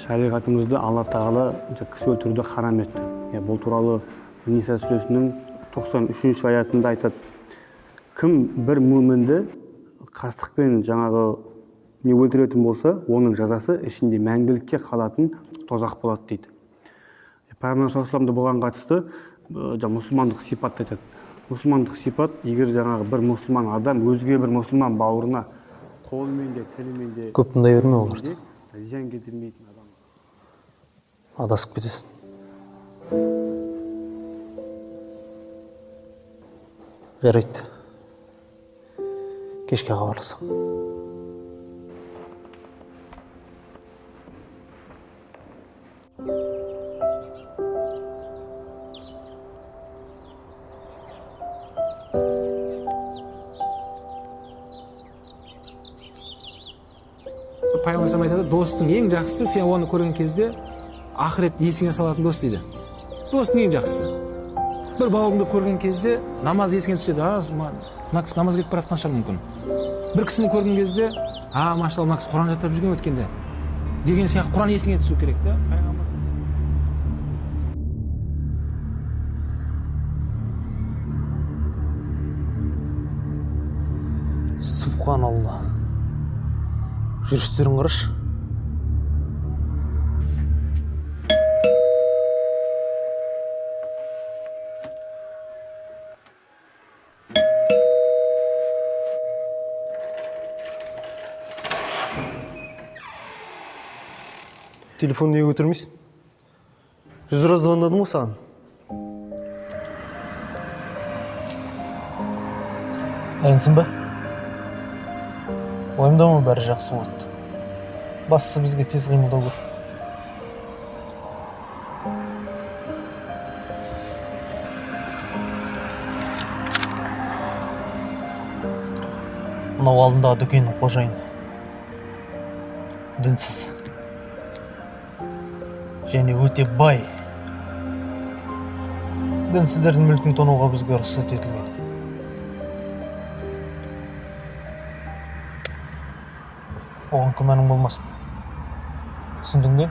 Шариғатымызда Алла Тағала кісі өлтіруді харам етті. Бұл туралы Ниса сүресінің 93-ші аятында айтады. Кім бір мүмінді қастықпен не өлтіретін болса, оның жазасы ішінде мәңгілікке қалатын тозақ болады дейді. Пайғамбар саллаллаху бұған қатысты мұсылмандық сипатты айтады. Мұсылмандық сипат, егер бір мұсылман адам өзге бір мұсылман бауырына қолымен де, тілімен де көп тыңдай берме оларды. Зиян келтірмейтін адам. Адасып кетесің. Жарайды. Кешке хабарласам. Пайғамбар айтады, достың ең жақсысы сен оны көрген кезде ақырет есіңе салатын дос дейді. Достың ең жақсысы. Бір бауырыңды көрген кезде намаз есіңе түседі. Мына кісі намаз кетіп бара жатқан шығар мүмкін. Бір кісіні көрген кезде, машалла, мына кісі Құран жаттап жүрген өткенде деген сияқты Құран есіңе түсу керек та. Субханалла. Жүрістерін қарашы. Телефон неге көтермейсің? 100 раз звондадым ғой саған. Дайынсың ба? Ойымдама, бәрі жақсы болады. Бастысы бізге тез қимылдау керек. Мынау алдындағы дүкеннің қожайыны. Дінсіз. Және өте бай. Дінсіздердің мүлкін тонауға бізге рұқсат етілген. Оған күмәнің болмасын. Түсіндің бе?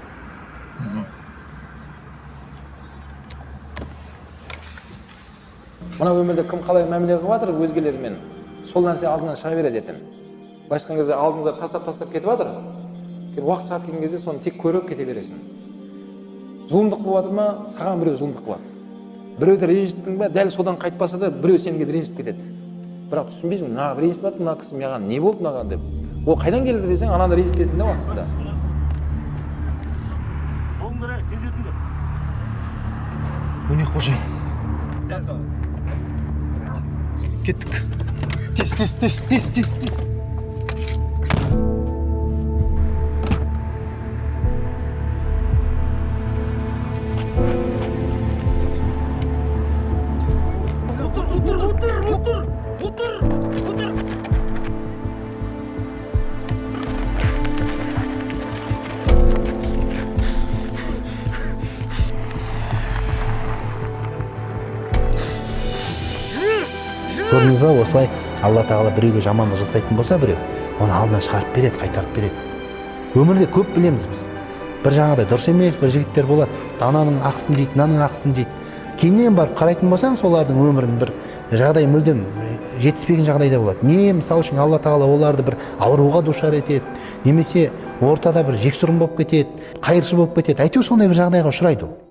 Мына өмірде кім қалай мәміле қылып жатыр өзгелермен, сол нәрсе алдынан шыға береді ертең. Былайша айтқан кезде алдыңызда тастап кетіп жатыр. Уақыт сағат келген кезде соны тек көріп кете бересің. Зұлымдық болып жатыр ма, саған біреу зұлымдық қылады. Біреуді ренжіттің бе, дәл содан қайтпаса да біреу сенге ренжітіп кетеді. Бірақ түсінбейсің, ренжітіп жатыр, мына кісі маған не болды маған деп. Ол қайдан келді десең, ананы ренжіткесін де уақытысында. Оңдырай, тез өтіңдер. Міне қожайын. Кеттік. Тез. Көрдіңіз ба, осылай Алла Тағала біреуге жамандық жасайтын болса біреу, оны алдынан шығарып береді, қайтарып береді. Өмірде көп білеміз біз. Бір жаңағыдай дұрыс емес бір жігіттер болады, ананың ақысын жейді, мынаның ақысын жейді. Кейіннен барып қарайтын болсаң, солардың өмірін бір жағдай мүлдем жетіспеген жағдайда болады. Не, мысалы үшін Алла Тағала оларды бір ауруға душар етеді, немесе ортада бір жексұрын болып кетеді, қайыршы болып кетеді. Әйтеуір сондай бір жағдайға ұшырайды ол.